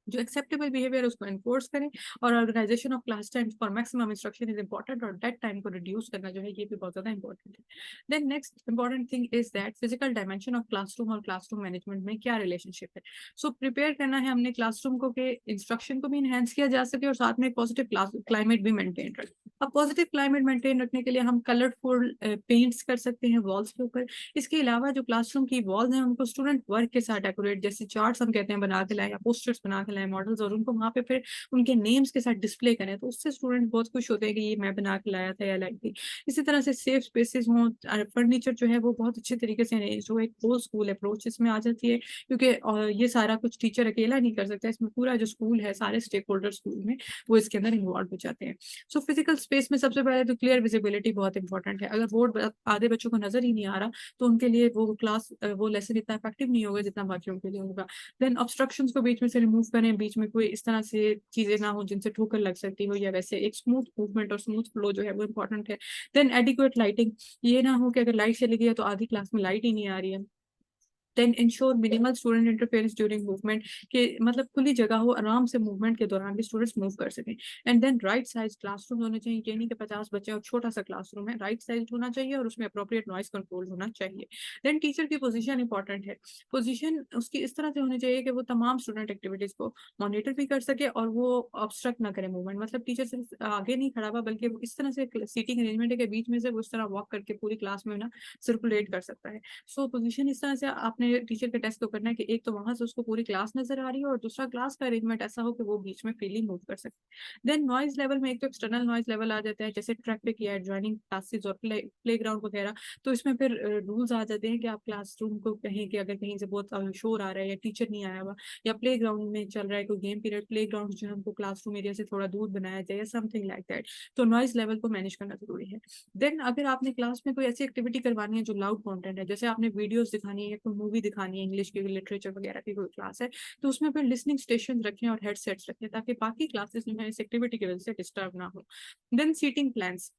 जो एक्सेप्टेबल बिहेवियर है उसको एनफोर्स करें, और organisation of class time for maximum instruction is important, और डेट टाइम को रिड्यूस करना जो है ये भी बहुत ज्यादा इंपॉर्टेंट है। Then next important thing is that physical dimension of classroom और क्लासरूम मैनेजमेंट में क्या रिलेशनशिप है। सो प्रिपेयर करना है हमने क्लासरूम को कि इंस्ट्रक्शन को भी इनहेंस किया जा सके और साथ में एक पॉजिटिव क्लास क्लाइमेट भी मेंटेन रहे। अब पॉजिटिव क्लाइमेट मेंटेन रखने के लिए हम कलरफुल पेंट्स कर सकते हैं वॉल्स के ऊपर। इसके अलावा जो क्लासरूम की वॉल्स हैं उनको स्टूडेंट वर्क के साथ डेकोरेट, जैसे चार्ट्स हम कहते हैं बना के लाए या पोस्टर्स बना के लाए मॉडल्स, और उनको वहाँ पे फिर उनके नेम्स के साथ डिस्प्ले करें, तो उससे स्टूडेंट बहुत खुश होते हैं कि ये मैं बना के लाया था या लाई थी। इसी तरह से सेफ स्पेसेस हों, फर्नीचर जो है वो बहुत अच्छे तरीके से अरेंज हो, एक होल स्कूल अप्रोच इसमें आ जाती है, क्योंकि ये सारा कुछ टीचर अकेला नहीं कर सकता, इसमें पूरा जो स्कूल है सारे स्टेक होल्डर स्कूल में वो इसके अंदर इन्वॉल्व हो जाते हैं। सो फिजिकल स्पेस में सबसे पहले तो क्लियर विजिबिलिटी बहुत इंपॉर्टेंट है। अगर बोर्ड आधे बच्चों को नजर ही नहीं आ रहा तो उनके लिए वो क्लास वो लेसन इतना इफेक्टिव नहीं होगा जितना बाकियों के लिए होगा। देन ऑब्स्ट्रक्शंस को बीच में से रिमूव करें, बीच में कोई इस तरह से चीजें ना हो जिनसे ठोकर लग सकती हो, या वैसे एक स्मूथ मूवमेंट और स्मूथ फ्लो जो है वो इंपॉर्टेंट है। देन एडिक्वेट लाइटिंग, ये ना हो कि अगर लाइट चली गई है तो आधी क्लास में लाइट ही नहीं आ रही है। Then ensure minimal student interference during movement, के मतलब खुली जगह हो, आराम से मूवमेंट के दौरान भी स्टूडेंट्स मूव कर सकें। And then right size classroom होने चाहिए, ये नहीं कि 50 बच्चे और छोटा सा क्लासरूम है, राइट साइज होना चाहिए और उसमें अप्रोप्रिएट नॉइस कंट्रोल होना चाहिए। देन टीचर की पोजीशन इंपॉर्टेंट है। पोजीशन उसकी इस तरह से होनी चाहिए कि वो तमाम स्टूडेंट एक्टिविटीज को मॉनिटर भी कर सके और वो ऑब्स्ट्रक्ट ना करे मूवमेंट, मतलब टीचर सिर्फ आगे नहीं खड़ा हुआ बल्कि वो इस तरह से सीटिंग अरेंजमेंट है कि बीच में से वो इस तरह वॉक करके पूरी क्लास में ना सर्कुलेट कर सकता है। सो पोजीशन इस तरह से आपने टीचर के टेस्ट को करना है कि एक तो वहां से उसको पूरी क्लास नजर आ रही है और दूसरा क्लास का अरेंजमेंट ऐसा हो कि वो बीच में फ्रीली मूव कर सके। देन नॉइज लेवल में एक तो एक्सटर्नल नॉइज लेवल आ जाता है जैसे ट्रैफिक या एडजॉइनिंग क्लासेस और प्लेग्राउंड वगैरह, तो इसमें फिर रूल्स आ जाते हैं कि आप क्लासरूम को कहें कि अगर कहीं से बहुत शोर आ रहा है या टीचर नहीं आया हुआ या प्ले ग्राउंड में चल रहा है कोई गेम पीरियड, प्ले ग्राउंड जो है हमको क्लासरूम एरिया से थोड़ा दूर बनाया जाए या समथिंग लाइक दैट, तो नॉइज लेवल को मैनेज करना जरूरी है। देन अगर आपने क्लास में कोई ऐसी एक्टिविटी करवानी है जो लाउड कंटेंट है, जैसे आपने वीडियोस दिखानी है या कोई मूवी दिखानी है, इंग्लिश की लिटरेचर वगैरह की कोई क्लास है, तो उसमें फिर लिसनिंग स्टेशन रखें और हेडसेट्स रखें ताकि बाकी क्लासेस जो है इस एक्टिविटी की वजह से डिस्टर्ब ना हो। Then seating plans,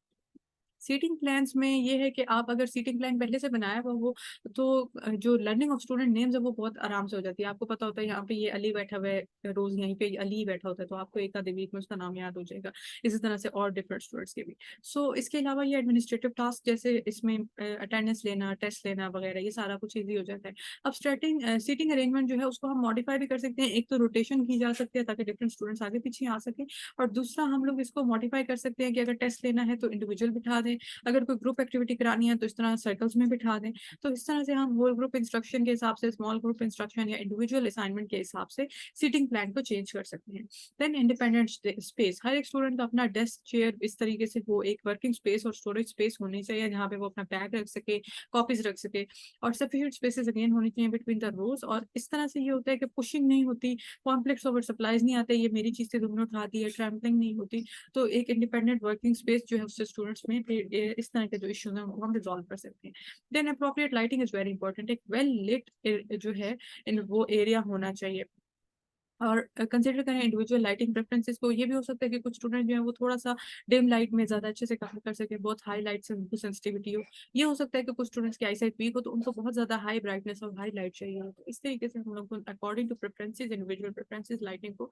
seating plans में ये है कि आप अगर सीटिंग प्लान पहले से बनाया हुआ हो तो जो लर्निंग ऑफ स्टूडेंट नेम्स है वो बहुत आराम से हो जाती है। आपको पता होता है यहाँ पे ये अली बैठा हुआ है, रोज यहीं पे अली ही बैठा होता है, तो आपको एक आधे वीक में उसका नाम याद हो जाएगा। इसी तरह से और डिफरेंट स्टूडेंट्स के भी। सो इसके अलावा ये एडमिनिस्ट्रेटिव टास्क जैसे इसमें अटेंडेंस लेना, टेस्ट लेना वगैरह, ये सारा कुछ ईजी हो जाता है। अब स्टार्टिंग सीटिंग अरेंजमेंट जो है उसको हम मॉडिफाई भी कर सकते हैं। एक तो रोटेशन की जा सकती है ताकि डिफरेंट स्टूडेंट्स आगे पीछे आ सके, और दूसरा हम लोग इसको मॉडिफाई कर सकते हैं कि अगर टेस्ट लेना है तो इंडिविजुअल बिठा दें, अगर कोई ग्रुप एक्टिविटी करानी है तो इस तरह सर्कल्स में बिठा दें। तो इस तरह से हम होल ग्रुप इंस्ट्रक्शन के हिसाब से, स्मॉल ग्रुप इंस्ट्रक्शन या इंडिविजुअल असाइनमेंट के हिसाब से सीटिंग प्लान को चेंज कर सकते हैं। देन इंडिपेंडेंट स्पेस, हर एक स्टूडेंट का अपना डेस्क चेयर इस तरीके से हो, एक वर्किंग स्पेस और स्टोरेज स्पेस होनी चाहिए जहाँ पे वो अपना बैग रख सके, कॉपीज रख सके, और सफिशिएंट स्पेसेस अगेन होनी चाहिए बिटवीन द रोज। और इस तरह से ये होता है कि पुशिंग नहीं होती, कॉन्फ्लिक्ट्स ओवर सप्लाईज नहीं आते, ये मेरी चीज से तुमने उठा दी है, ट्रैम्पलिंग नहीं होती। तो एक इंडिपेंडेंट वर्किंग स्पेस जो है उससे स्टूडेंट्स में इस तरह के जो इश्यूज हैं उनको हम रिजॉल्व कर सकते हैं। Then appropriate lighting is very important, एक वेल लिट जो है इन वो एरिया होना चाहिए। और कंसिडर करें इंडिविजुअल लाइटिंग प्रेफरेंसेस को, ये भी हो सकता है कि कुछ स्टूडेंट जो है वो थोड़ा सा डिम लाइट में ज्यादा अच्छे से काम कर सके, बहुत हाई लाइट से उनको सेंसिटिविटी हो। ये हो सकता है कि कुछ स्टूडेंट्स की आईसाइट वीक हो तो उनको बहुत ज्यादा हाई ब्राइटनेस और हाई लाइट चाहिए हो। तो इस तरीके से हम लोग को according to preferences, individual preferences, lighting को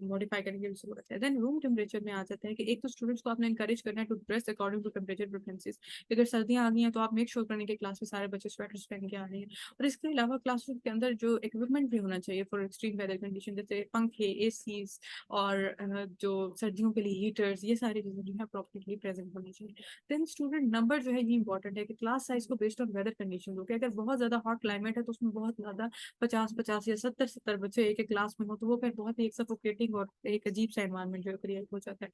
मॉडिफाई करने की जरूरत है। देन रूम टेम्परेचर में आ जाता है कि एक तो स्टूडेंट्स को आपने इंकरेज करना है to dress according to temperature preferences. अगर सर्दियां आ गई हैं तो आप मेक श्योर करें कि क्लास में सारे बच्चे स्वेटर्स पहन के आ रहे हैं। और इसके अलावा क्लासरूम के अंदर जो इक्विपमेंट भी होना चाहिए फॉर एक्सट्रीम वेदर कंडीशन, जैसे पंखे, एसीज और जो सर्दियों के लिए हीटर्स, ये सारी चीजें जो है प्रॉपर्ली प्रेजेंट होनी चाहिए। देन स्टूडेंट नंबर जो है ये इंपॉर्टेंट है कि क्लास साइज को बेस्ड ऑन वेदर कंडीशन हो, कि अगर बहुत ज्यादा हॉट क्लाइमेट है तो उसमें बहुत ज्यादा 50-50 या 70-70 बच्चे एक एक क्लास में हो तो वो फिर बहुत ही एक सफोकेटिंग और एक अजीब सा एनवायरनमेंट जो क्रिएट हो जाता है।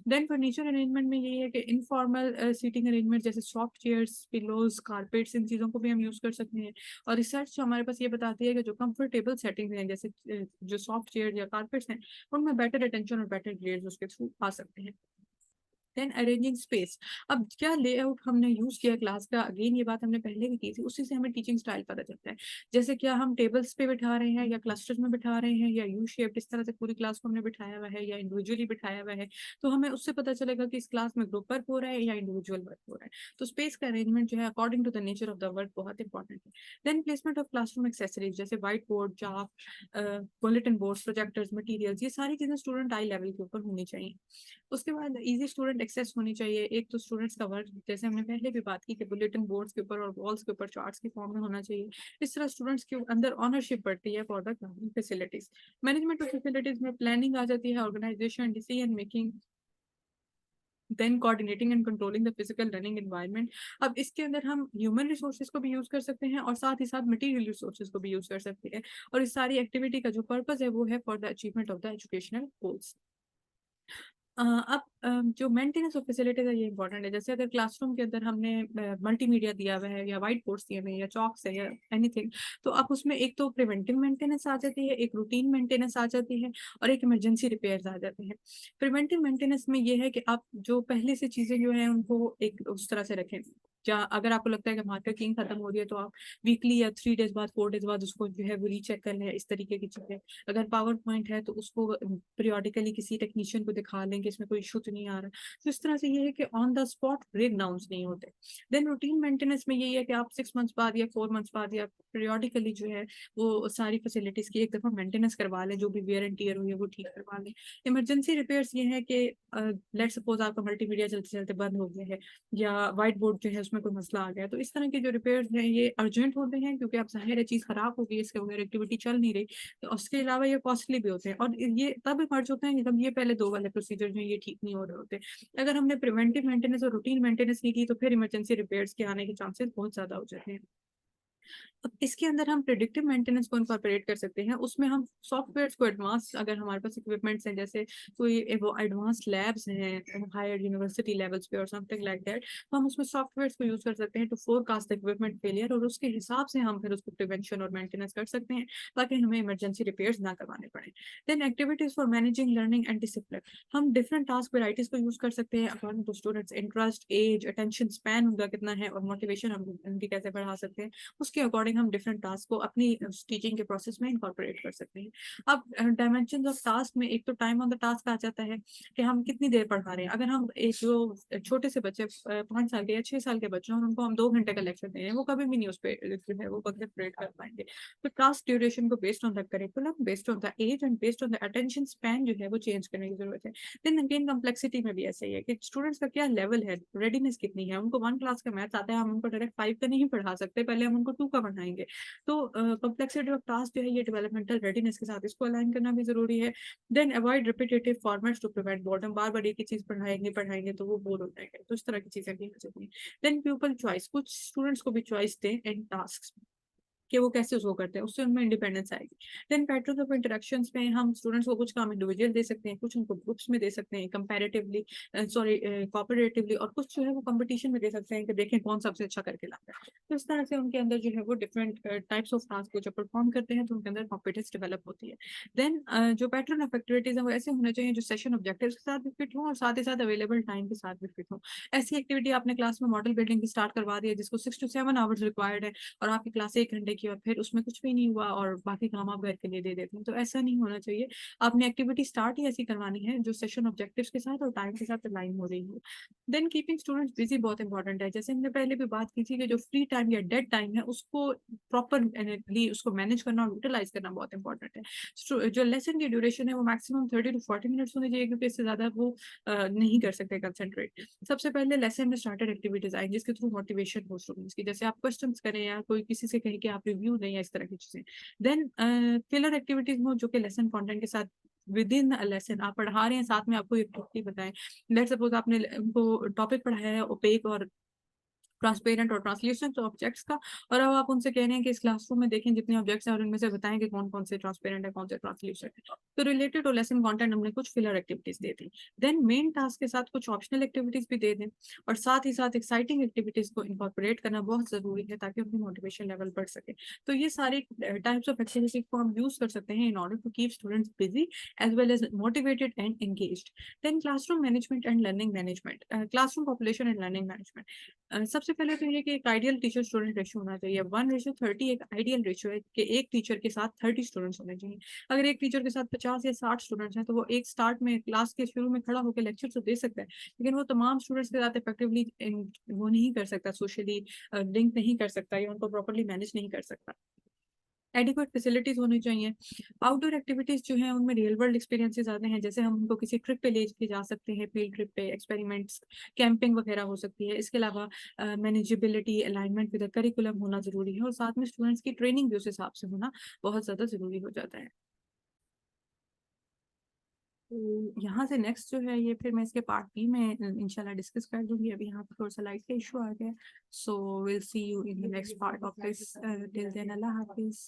देन फर्नीचर अरेंजमेंट में यही है कि इनफॉर्मल सीटिंग अरेंजमेंट जैसे सॉफ्ट चेयर्स, पिलोज, कारपेट्स, इन चीजों को भी हम यूज कर सकते हैं। और रिसर्च जो हमारे पास ये बताती है कि जो कंफर्टेबल सेटिंग है जैसे जो सॉफ्ट चेयर या कारपेट्स हैं उनमें बेटर अटेंशन और बेटर ग्रेड्स उसके थ्रू आ सकते हैं। Then arranging space. अब क्या लेआउट हमने यूज किया क्लास का, अगेन ये बात हमने पहले भी की थी, उसी से हमें टीचिंग स्टाइल पता चलता है। जैसे क्या हम टेबल्स पे बिठा रहे हैं या क्लस्टर्स में बिठा रहे हैं या यू शेप, इस तरह से पूरी क्लास को हमने बिठाया हुआ है या इंडिविजुअली बिठाया हुआ है, तो हमें उससे पता चलेगा कि इस क्लास में ग्रुप वर्क हो रहा है या इंडिविजुअल वर्क हो रहा है। तो स्पेस का अरेंजमेंट जो है according to the nature of the work बहुत इंपॉर्टेंट है। Then placement of classroom accessories जैसे white board, chalk, bulletin board, projectors, materials, ये सारी चीजें स्टूडेंट आई लेवल के ऊपर होनी चाहिए। उसके बाद इजी स्टूडेंट एक्सेस होनी चाहिए। एक तो स्टूडेंट्स का वर्क, जैसे हमने पहले भी बात की कि बुलेटिन बोर्ड्स के ऊपर और वॉल्स के ऊपर चार्ट्स की फॉर्म में होना चाहिए। इस तरह स्टूडेंट्स के अंदर ऑनरशिप बढ़ती है for the classroom facilities. Management of facilities में प्लानिंग आ जाती है, organisation, decision making, then coordinating and controlling the physical learning environment. अब इसके अंदर हम ह्यूमन रिसोर्सेज को भी यूज कर सकते हैं और साथ ही साथ मटेरियल रिसोर्सेज को भी यूज कर सकते हैं। और इस सारी एक्टिविटी का जो पर्पज है वो है for the achievement of the educational goals. अब जो मेंटेनेंस ऑफ फैसिलिटीज है ये इंपॉर्टेंट है। जैसे अगर क्लासरूम के अंदर हमने मल्टीमीडिया दिया हुआ है या व्हाइट बोर्ड्स दिए हुए हैं या चॉक्स है या एनीथिंग, तो अब उसमें एक तो प्रिवेंटिव मेंटेनेंस आ जाती है, एक रूटीन मेंटेनेंस आ जाती है और एक इमरजेंसी रिपेयर्स आ जाते हैं। प्रिवेंटिव मेंटेनेंस में ये है कि आप जो पहले से चीजें जो है उनको एक उस तरह से रखें, या अगर आपको लगता है कि मार्कर कीइंग खत्म हो रही है तो आप वीकली या 3 डेज बाद 4 डेज बाद उसको जो है वो रीचेक कर लें, इस तरीके की चीजें। अगर पावर पॉइंट है तो उसको पीरियोडिकली किसी टेक्नीशियन को दिखा लें कि इसमें कोई इशू तो नहीं आ रहा। तो इस तरह से ये है कि on the spot break down नहीं होते। देन रूटीन मेंटेनेंस में यही है कि आप 6 मंथ्स बाद या 4 मंथ्स बाद या पीरियोडिकली जो है वो सारी फैसिलिटीज की एक दफा मेंटेनेंस करवा लें, जो भी वेयर एंड टीयर हुई है वो ठीक करवा लें। इमरजेंसी रिपेयर्स ये है कि लेट सपोज आपका मल्टीमीडिया चलते चलते बंद हो गया है या व्हाइट बोर्ड जो है उसमें कोई मसला आ गया है, तो इस तरह के जो रिपेयर्स हैं ये अर्जेंट होते हैं, क्योंकि आप जाहिर है चीज खराब हो गई, इसके बगैर एक्टिविटी चल नहीं रही। तो उसके अलावा ये कॉस्टली भी होते हैं और ये तब खर्च होते हैं जब ये पहले दो वाले प्रोसीजर जो हैं ये ठीक नहीं हो रहे होते। अगर हमने प्रिवेंटिव मेंटेनेंस और रूटीन मेंटेनेंस नहीं की तो फिर इमरजेंसी रिपेयर्स के आने के चांसेस बहुत ज्यादा हो जाते हैं। अब इसके अंदर हम प्रिडिक्टिव मेंटेनेंस को इनकॉर्पोरेट कर सकते हैं। उसमें हम सॉफ्टवेयर को एडवांस, अगर हमारे पास इक्विपमेंट्स हैं, जैसे कोई वो एडवांस लैब्स हैं हायर यूनिवर्सिटी लेवल्स पे और समथिंग लाइक दैट, तो हम उसमें सॉफ्टवेयर को यूज कर सकते हैं टू फोरकास्ट इक्विपमेंट फेलियर, और उसके हिसाब से हम फिर उसको प्रिवेंशन और मेंटेनेंस कर सकते हैं ताकि हमें इमरजेंसी रिपेयर्स ना करवाने पड़े। Then activities for managing learning and discipline, हम डिफरेंट टास्क वेराइटीज को यूज कर सकते हैं according to students interest, age, attention span उनका कितना है और मोटिवेशन हम उनकी कैसे बढ़ा सकते हैं, उसके अकॉर्डिंग हम डिफरेंट टास्क को अपनी टीचिंग के प्रोसेस में इंकॉर्पोरेट कर सकते हैं। अब डायमेंशन ऑफ टास्क में एक तो टाइम ऑन द टास्क आ जाता है कि हम कितनी देर पढ़ा रहे हैं। अगर हम एक जो छोटे से बच्चे 5 साल के या 6 साल के बच्चे हैं और उनको हम 2 घंटे का लेक्चर दे रहे हैं, वो कभी भी नहीं उस पर जो है वो कंसंट्रेट कर पाएंगे। तो टास्क ड्यूरेशन को based on the curriculum, based on the age and based on the attention span जो है वो चेंज करने की जरूरत है। देन अगेन कम्प्लेक्सिटी में भी ऐसा ही है कि स्टूडेंट्स का क्या लेवल है, रेडीनेस कितनी है। उनको 1 क्लास का मैथ आता है, हम उनको डायरेक्ट 5 का नहीं पढ़ा सकते, पहले हम उनको 2 का पढ़ाएंगे। तो कॉम्प्लेक्सिटी ऑफ टास्क जो है ये डेवलपमेंटल रेडीनेस के साथ इसको अलाइन करना भी जरूरी है। Then avoid repetitive formats to prevent boredom, बार बार एक ही चीज पढ़ाएंगे पढ़ाएंगे तो वो बोर हो जाएंगे, तो इस तरह की चीजें नहीं हो सकती। देन पीपल चॉइस, कुछ स्टूडेंट्स को भी चॉइस दें इन टास्क कि वो कैसे उसको करते हैं, उससे उनमें इंडिपेंडेंस आएगी। देन पैटर्न ऑफ इंटरेक्शंस में हम स्टूडेंट्स को कुछ काम इंडिविजुअल दे सकते हैं, कुछ उनको ग्रुप्स में दे सकते हैं कंपैरेटिवली, सॉरी कोऑपरेटिवली, और कुछ जो है वो कंपटीशन में दे सकते हैं कि देखें कौन सबसे अच्छा करके लाता है। तो इस तरह से उनके अंदर जो है वो डिफरेंट टाइप्स ऑफ टास्क को जब परफॉर्म करते हैं तो उनके अंदर कॉम्पिटेंस डेवलप होती है। देन जो पैटर्न ऑफ एक्टिविटीज है वो ऐसे होने चाहिए जो सेशन ऑब्जेक्टिव्स के साथ भी फिट हो और साथ ही साथ अवेलेबल टाइम के साथ भी फिट हो। ऐसी एक्टिविटी आपने क्लास में मॉडल बिल्डिंग की स्टार्ट करवा दी है जिसको 6 to 7 आवर्स रिक्वायर्ड है और आपकी क्लास 1 घंटे की और फिर उसमें कुछ भी नहीं हुआ और बाकी काम आप घर के लिए दे देते हैं, तो ऐसा नहीं होना चाहिए। आपने एक्टिविटी स्टार्ट ही ऐसी करवानी है जो सेशन ऑब्जेक्टिव्स के साथ और टाइम के साथ अलाइन हो रही है। देन कीपिंग स्टूडेंट्स बिजी बहुत इंपॉर्टेंट है। जैसे हमने पहले भी बात की थी कि जो फ्री टाइम या डेड टाइम है उसको प्रॉपरली उसको मैनेज करना और यूटिलाइज करना बहुत इंपॉर्टेंट है। जो लेसन की ड्यूरेशन है वो मैक्सिमम 30 to 40 मिनट्स होनी चाहिए, क्योंकि इससे ज्यादा वो नहीं कर सकते कंसेंट्रेट। सबसे पहले लेसन में स्टार्टेड एक्टिविटीज आए जिसके थ्रू मोटिवेशन हो स्टूडेंट्स की, जैसे आप क्वेश्चन करें या कोई किसी से कहें कि आप रिव्यू दें या इस तरह की चीजें। देन फिलर एक्टिविटीज हो जो कि लेसन कंटेंट के साथ विद इन लेसन आप पढ़ा रहे हैं, साथ में आपको एक टॉपिक बताएं। लेट सपोज आपने उनको टॉपिक पढ़ाया है ओपेक और ट्रांसपेरेंट और ट्रांसल्यूसेंट ऑब्जेक्ट्स का। और अब आप उनसे कह रहे हैं कि इस क्लासरूम में देखें जितने ऑब्जेक्ट्स हैं और उनमें से बताएं कि कौन कौन से ट्रांसपेरेंट है, कौन से ट्रांसल्यूसेंट है। तो रिलेटेड टू लेसन कंटेंट हमने कुछ फिलर एक्टिविटीज दे दी, देन मेन टास्क के साथ कुछ ऑप्शनल एक्टिविटीज भी दे दें, और साथ ही साथ एक्साइटिंग एक्टिविटीज को इनकॉर्पोरेट करना बहुत जरूरी है ताकि उनकी मोटिवेशन लेवल बढ़ सके। तो ये सारे टाइप्स ऑफ एक्टिविटीज को हम यूज कर सकते हैं in order to keep students busy as well as motivated and engaged. Then classroom management and learning management, classroom population and learning management. सबसे पहले तो ये कि एक आइडियल टीचर स्टूडेंट रेशियो होना चाहिए। 1:30 एक आइडियल रेशियो है कि एक टीचर के साथ 30 स्टूडेंट्स होने चाहिए। अगर एक टीचर के साथ 50 या 60 स्टूडेंट्स हैं तो वो एक स्टार्ट में क्लास के शुरू में खड़ा होकर लेक्चर तो दे सकता है, लेकिन वो तमाम स्टूडेंट्स के साथ इफेक्टिवली वो नहीं कर सकता, सोशली लिंक नहीं कर सकता या उनको प्रॉपरली मैनेज नहीं कर सकता। एडिक्वेट फैसिलिटीज होनी चाहिए। आउटडोर एक्टिविटीज जो हैं उनमें रियल वर्ल्ड एक्सपीरियंसेस आते हैं, जैसे हम उनको किसी ट्रिप पे ले के जा सकते हैं, फील्ड ट्रिप पे, एक्सपेरिमेंट्स, कैंपिंग वगैरह हो सकती है। इसके अलावा मैनेजेबिलिटी, अलाइनमेंट विद करिकुलम होना जरूरी है, और साथ में स्टूडेंट्स की ट्रेनिंग भी उस हिसाब से होना बहुत ज्यादा जरूरी हो जाता है। तो यहाँ से नेक्स्ट जो है ये फिर मैं इसके पार्ट बी में इंशाल्लाह डिस्कस कर दूंगी। अभी यहाँ पर थोड़ा सा लाइट का इशू आ गया, so will see you in the next part of this. Till then Allah Hafiz.